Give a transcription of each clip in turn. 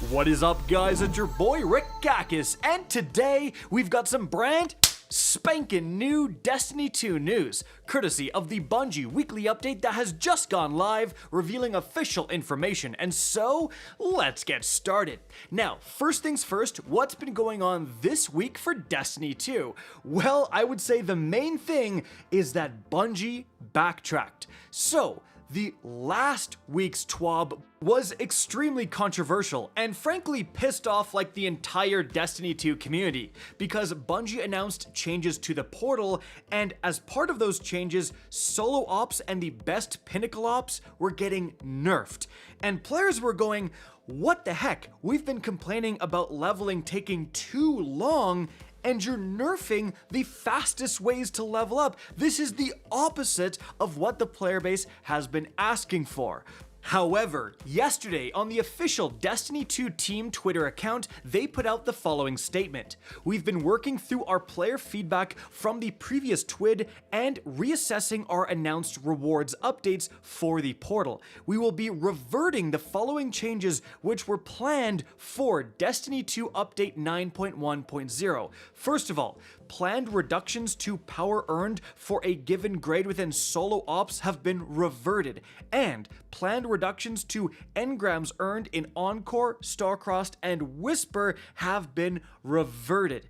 What is up, guys? It's your boy Rick Gakis, and today we've got some brand spanking new Destiny 2 news, courtesy of the Bungie weekly update that has just gone live, revealing official information. And so, let's get started. Now, first things first, what's been going on this week for Destiny 2? Well, I would say the main thing is that Bungie backtracked. So, the last week's TWAB was extremely controversial and frankly pissed off like the entire Destiny 2 community because Bungie announced changes to the portal, and as part of those changes, solo ops and the best pinnacle ops were getting nerfed. And players were going, what the heck? We've been complaining about leveling taking too long, and you're nerfing the fastest ways to level up. This is the opposite of what the player base has been asking for. However, yesterday on the official Destiny 2 team Twitter account, they put out the following statement. We've been working through our player feedback from the previous TWID and reassessing our announced rewards updates for the portal. We will be reverting the following changes which were planned for Destiny 2 update 9.1.0. First of all, planned reductions to power earned for a given grade within solo ops have been reverted, and planned reductions to engrams earned in Encore, Starcrossed, and Whisper have been reverted.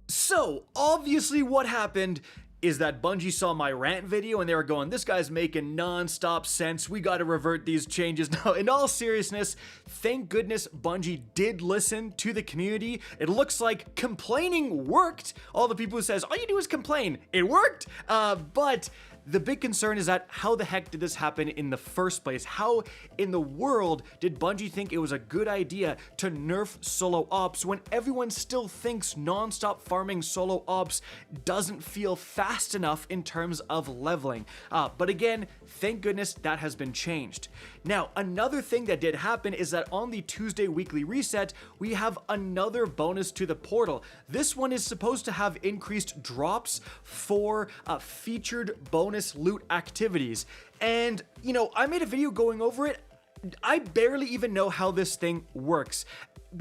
So, obviously what happened is that Bungie saw my rant video and they were going, this guy's making non-stop sense, we gotta revert these changes. Now, in all seriousness, thank goodness Bungie did listen to the community. It looks like complaining worked. All the people who says, all you do is complain, it worked. But the big concern is that how the heck did this happen in the first place? How in the world did Bungie think it was a good idea to nerf solo ops when everyone still thinks non-stop farming solo ops doesn't feel fast enough in terms of leveling? But again, thank goodness that has been changed. Now, another thing that did happen is that on the Tuesday weekly reset, we have another bonus to the portal. This one is supposed to have increased drops for featured bonus loot activities. And, you know, I made a video going over it. I barely even know how this thing works.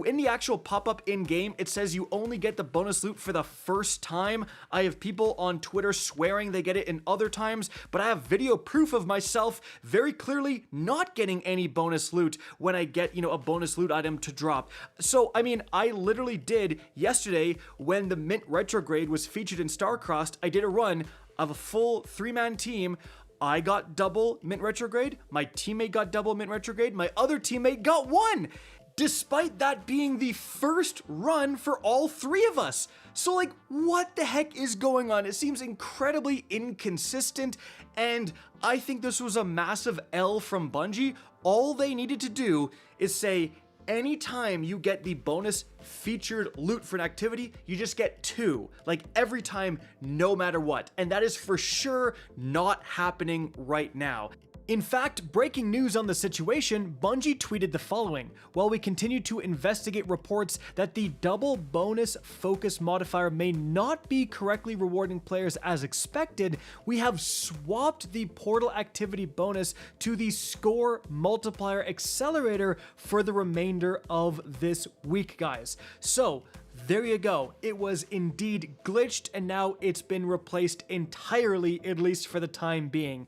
In the actual pop-up in-game, it says you only get the bonus loot for the first time. I have people on Twitter swearing they get it in other times, but I have video proof of myself very clearly not getting any bonus loot when I get, you know, a bonus loot item to drop. So, I mean, I literally did yesterday when the Mint Retrograde was featured in Starcrossed, I did a run of a full 3-man team. I got double Mint Retrograde, my teammate got double Mint Retrograde, my other teammate got 1! Despite that being the first run for all 3 of us. So like, what the heck is going on? It seems incredibly inconsistent, and I think this was a massive L from Bungie. All they needed to do is say, anytime you get the bonus featured loot for an activity, you just get 2, like every time, no matter what. And that is for sure not happening right now. In fact, breaking news on the situation, Bungie tweeted the following. While we continue to investigate reports that the double bonus focus modifier may not be correctly rewarding players as expected, we have swapped the portal activity bonus to the score multiplier accelerator for the remainder of this week, guys. So, there you go. It was indeed glitched, and now it's been replaced entirely, at least for the time being.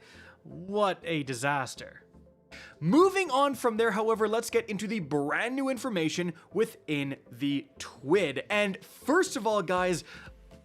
What a disaster. Moving on from there, however, let's get into the brand new information within the TWID. And first of all, guys,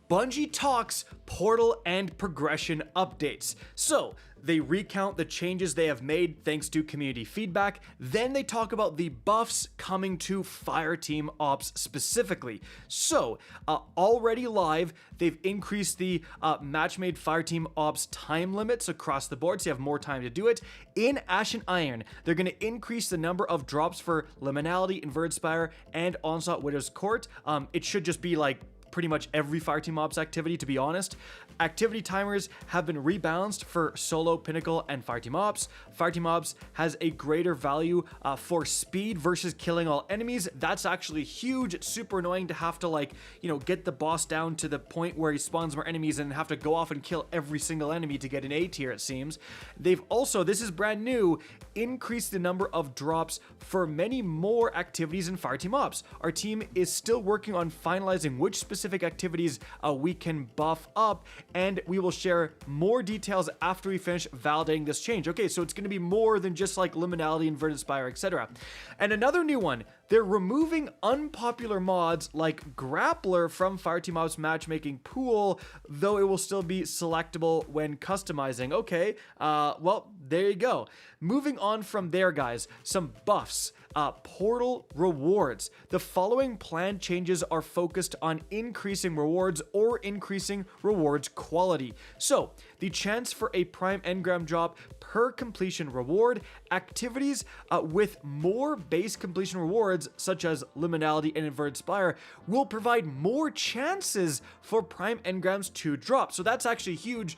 Bungie talks portal and progression updates. So, they recount the changes they have made thanks to community feedback. Then they talk about the buffs coming to Fireteam Ops specifically. So, already live, they've increased the match-made Fireteam Ops time limits across the board, so you have more time to do it. In Ashen Iron, they're going to increase the number of drops for Liminality, Inverted Spire, and Onslaught Widow's Court. It should just be like pretty much every Fireteam Ops activity, to be honest. Activity timers have been rebalanced for Solo, Pinnacle, and Fireteam Ops. Fireteam Ops has a greater value for speed versus killing all enemies. That's actually huge. It's super annoying to have to, like, you know, get the boss down to the point where he spawns more enemies and have to go off and kill every single enemy to get an A tier, it seems. They've also, this is brand new, increased the number of drops for many more activities in Fireteam Ops. Our team is still working on finalizing which specific activities we can buff up, and we will share more details after we finish validating this change. Okay, so it's going to be more than just like Liminality, Inverted Spire, etc. And another new one, they're removing unpopular mods like Grappler from Fireteam Ops matchmaking pool, though it will still be selectable when customizing. Okay, well, there you go. Moving on from there, guys, some buffs. Portal rewards. The following plan changes are focused on increasing rewards or increasing rewards quality. So, the chance for a prime engram drop per completion reward, activities with more base completion rewards, such as Liminality and Inverted Spire, will provide more chances for prime engrams to drop. So that's actually huge.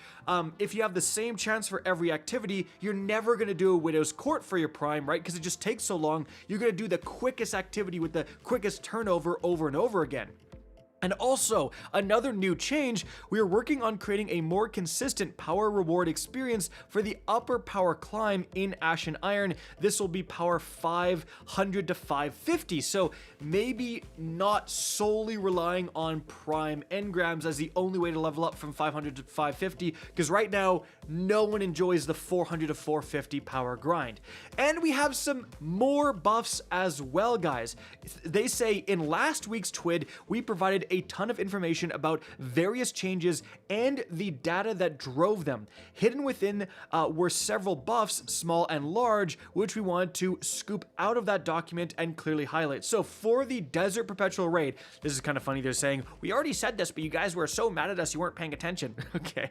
If you have the same chance for every activity, you're never going to do a Widow's Court for your prime, right? Because it just takes so long. You're going to do the quickest activity with the quickest turnover over and over again. And also, another new change, we are working on creating a more consistent power reward experience for the upper power climb in Ashen Iron. This will be power 500 to 550, so maybe not solely relying on prime engrams as the only way to level up from 500 to 550, because right now, no one enjoys the 400 to 450 power grind. And we have some more buffs as well, guys. They say in last week's TWID, we provided a ton of information about various changes and the data that drove them. Hidden within were several buffs, small and large, which we wanted to scoop out of that document and clearly highlight. So for the Desert Perpetual Raid, this is kind of funny, they're saying, we already said this, but you guys were so mad at us you weren't paying attention. Okay.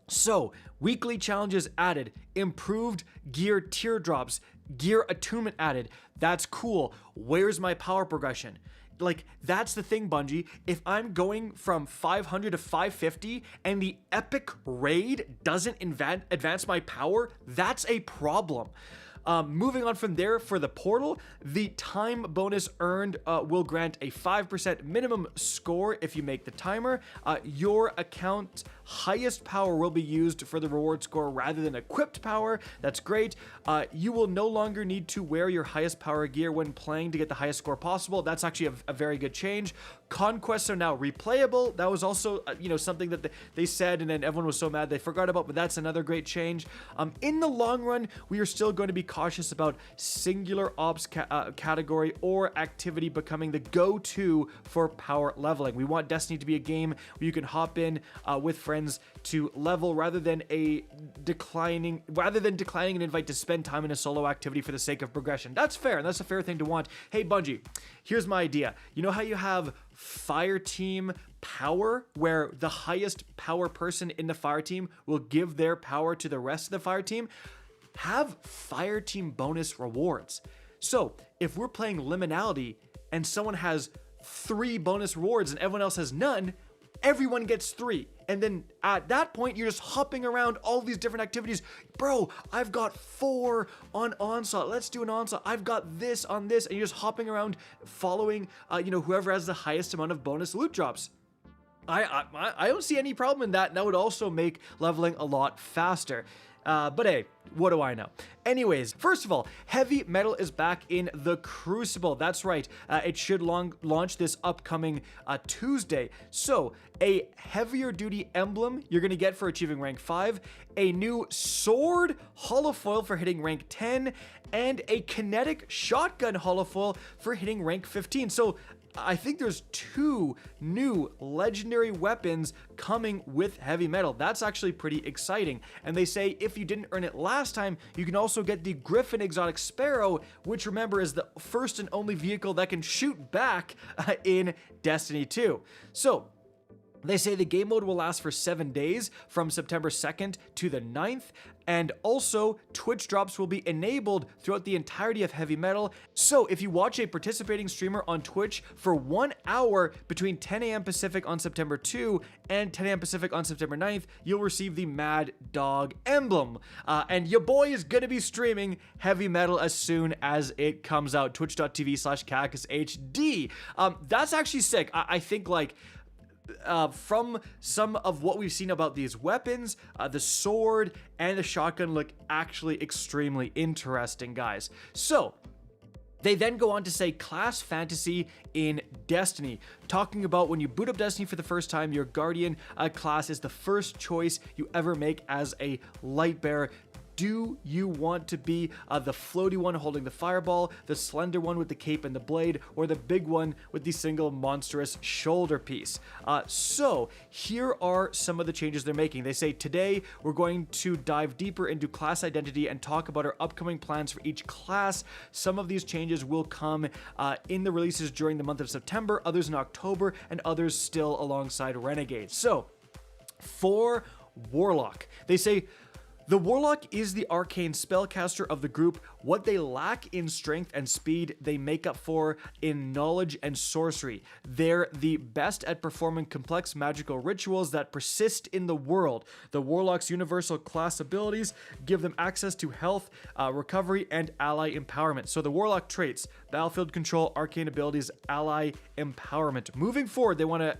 So, weekly challenges added, improved gear teardrops, gear attunement added. That's cool. Where's my power progression? Like, that's the thing, Bungie. If I'm going from 500 to 550 and the epic raid doesn't advance my power, that's a problem. Moving on from there, for the portal, the time bonus earned will grant a 5% minimum score if you make the timer. Your account's highest power will be used for the reward score rather than equipped power. That's great. You will no longer need to wear your highest power gear when playing to get the highest score possible. That's actually a very good change. Conquests are now replayable. That was also, something that they said, and then everyone was so mad they forgot about, but that's another great change. In the long run, we are still going to be cautious about singular ops category or activity becoming the go-to for power leveling. We want Destiny to be a game where you can hop in with friends to level rather than declining an invite to spend time in a solo activity for the sake of progression. That's fair, and that's a fair thing to want. Hey Bungie, here's my idea. You know how you have Fireteam power, where the highest power person in the Fireteam will give their power to the rest of the Fireteam? Have Fireteam bonus rewards. So if we're playing Liminality and someone has 3 bonus rewards and everyone else has none, everyone gets 3. And then at that point, you're just hopping around all these different activities. Bro, I've got 4 on Onslaught. Let's do an Onslaught. I've got this on this. And you're just hopping around following, whoever has the highest amount of bonus loot drops. I don't see any problem in that. And that would also make leveling a lot faster. But hey, what do I know? Anyways, first of all, heavy metal is back in the Crucible. That's right. It should launch this upcoming Tuesday. So, a heavier duty emblem you're going to get for achieving rank 5, a new sword holofoil for hitting rank 10, and a kinetic shotgun holofoil for hitting rank 15. So, I think there's 2 new legendary weapons coming with heavy metal. That's actually pretty exciting. And they say if you didn't earn it last time, you can also get the Griffin Exotic Sparrow, which remember is the first and only vehicle that can shoot back in Destiny 2. So, They say the game mode will last for 7 days from September 2nd to the 9th, and also Twitch drops will be enabled throughout the entirety of Heavy Metal. So if you watch a participating streamer on Twitch for 1 hour between 10 a.m. Pacific on September 2 and 10 a.m. Pacific on September 9th, you'll receive the Mad Dog emblem. And your boy is gonna be streaming Heavy Metal as soon as it comes out. Twitch.tv/KakisHD. That's actually sick. I think like, from some of what we've seen about these weapons, the sword and the shotgun look actually extremely interesting, guys. So they then go on to say class fantasy in Destiny, talking about when you boot up Destiny for the first time, your Guardian class is the first choice you ever make as a light bearer. Do you want to be the floaty one holding the fireball, the slender one with the cape and the blade, or the big one with the single monstrous shoulder piece? So here are some of the changes they're making. They say today we're going to dive deeper into class identity and talk about our upcoming plans for each class. Some of these changes will come in the releases during the month of September, others in October, and others still alongside Renegades. So for Warlock, they say the Warlock is the arcane spellcaster of the group. What they lack in strength and speed, they make up for in knowledge and sorcery. They're the best at performing complex magical rituals that persist in the world. The Warlock's universal class abilities give them access to health, recovery, and ally empowerment. So the Warlock traits: battlefield control, arcane abilities, ally empowerment. Moving forward, they want to,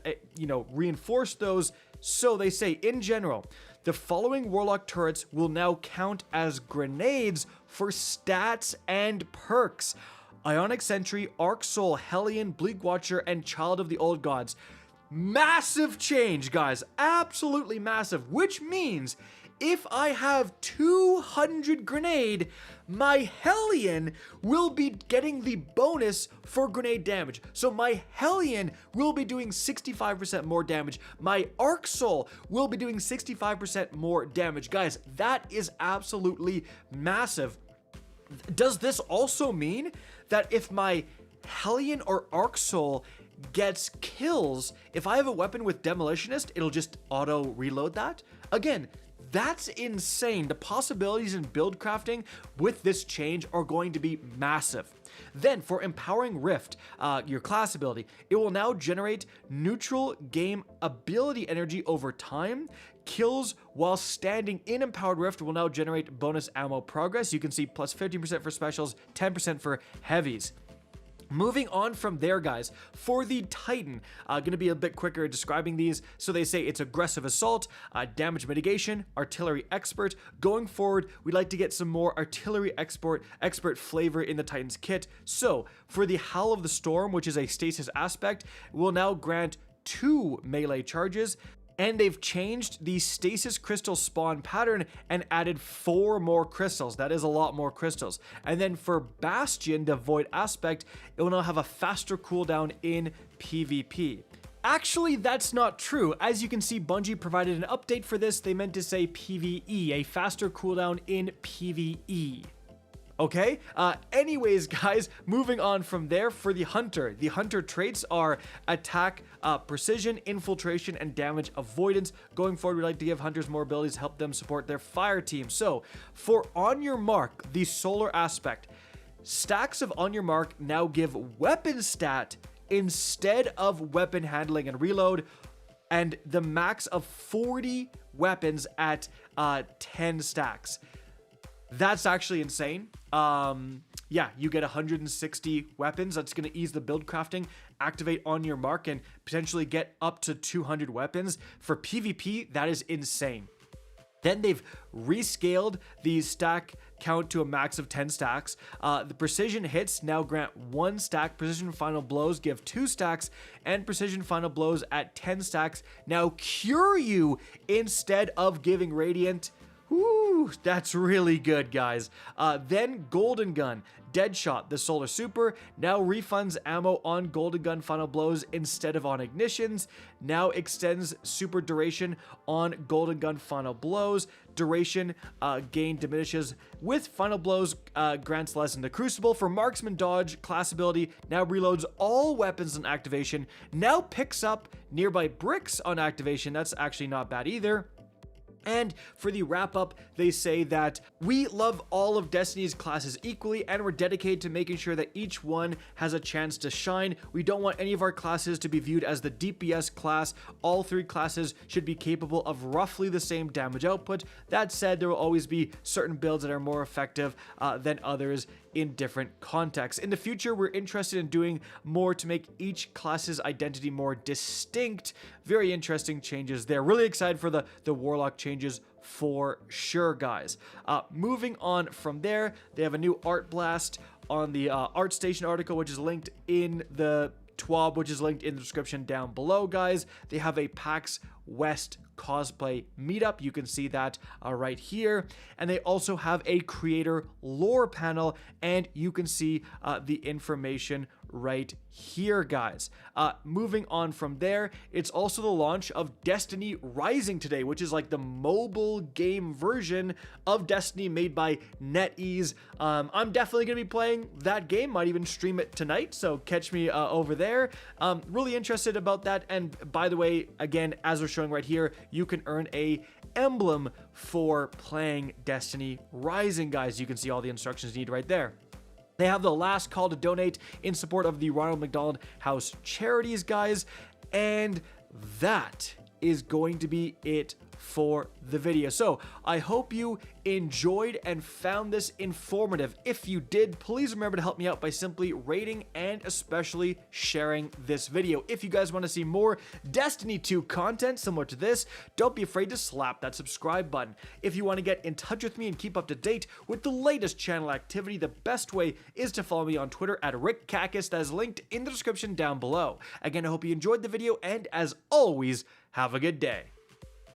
reinforce those. So they say, in general, the following Warlock turrets will now count as grenades for stats and perks: Ionic Sentry, Arc Soul, Hellion, Bleak Watcher, and Child of the Old Gods. Massive change, guys. Absolutely massive. Which means if I have 200 grenade, my Hellion will be getting the bonus for grenade damage. So my Hellion will be doing 65% more damage. My Arc Soul will be doing 65% more damage. Guys, that is absolutely massive. Does this also mean that if my Hellion or Arc Soul gets kills, if I have a weapon with Demolitionist, it'll just auto reload that? Again, that's insane. The possibilities in build crafting with this change are going to be massive. Then for Empowering Rift, your class ability, it will now generate neutral game ability energy over time. Kills while standing in Empowered Rift will now generate bonus ammo progress. You can see plus 15% for specials, 10% for heavies. Moving on from there, guys, for the Titan, gonna be a bit quicker at describing these. So they say it's aggressive assault, damage mitigation, artillery expert. Going forward, we'd like to get some more artillery expert flavor in the Titan's kit. So for the Howl of the Storm, which is a stasis aspect, will now grant 2 melee charges. And they've changed the stasis crystal spawn pattern and added 4 more crystals. That is a lot more crystals. And then for Bastion, the void aspect, it will now have a faster cooldown in PvP. Actually, that's not true. As you can see, Bungie provided an update for this. They meant to say PvE, a faster cooldown in PvE. Okay, anyways, guys, moving on from there, for the Hunter traits are attack, precision, infiltration, and damage avoidance. Going forward, we'd like to give Hunters more abilities to help them support their fire team. So for On Your Mark, the solar aspect, stacks of On Your Mark now give weapon stat instead of weapon handling and reload, and the max of 40 weapons at 10 stacks. That's actually insane. Yeah, you get 160 weapons. That's going to ease the build crafting. Activate On Your Mark and potentially get up to 200 weapons. For PvP, that is insane. Then they've rescaled the stack count to a max of 10 stacks. The precision hits now grant 1 stack. Precision final blows give 2 stacks. And precision final blows at 10 stacks now cure you instead of giving radiant. Woo, that's really good, guys. Then Golden Gun. Deadshot, the Solar Super, now refunds ammo on Golden Gun Final Blows instead of on ignitions, now extends super duration on Golden Gun Final Blows. Duration gain diminishes with Final Blows, grants less in the Crucible. For Marksman Dodge, class ability now reloads all weapons on activation, now picks up nearby bricks on activation. That's actually not bad either. And for the wrap up, they say that we love all of Destiny's classes equally, and we're dedicated to making sure that each one has a chance to shine. We don't want any of our classes to be viewed as the DPS class. All 3 classes should be capable of roughly the same damage output. That said, there will always be certain builds that are more effective than others in different contexts. In the future, we're interested in doing more to make each class's identity more distinct. Very interesting changes there. Really excited for the Warlock changes for sure, guys. Moving on from there, they have a new art blast on the ArtStation article, which is linked in the TWAB, which is linked in the description down below, guys. They have a PAX West cosplay meetup. You can see that right here. And they also have a creator lore panel, and you can see the information right here, guys. Moving on from there, it's also the launch of Destiny Rising today, which is like the mobile game version of Destiny made by NetEase. I'm definitely gonna be playing that game, might even stream it tonight, so catch me over there. Really interested about that. And by the way, again, as we're showing right here, you can earn a emblem for playing Destiny Rising, guys. You can see all the instructions you need right there. They have the last call to donate in support of the Ronald McDonald House charities, guys. And that is going to be it for the video. So I hope you enjoyed and found this informative. If you did, please remember to help me out by simply rating and especially sharing this video. If you guys want to see more Destiny 2 content similar to this, don't be afraid to slap that subscribe button. If you want to get in touch with me and keep up to date with the latest channel activity, the best way is to follow me on Twitter at RickCacus. That is linked in the description down below. Again, I hope you enjoyed the video, and as always, have a good day.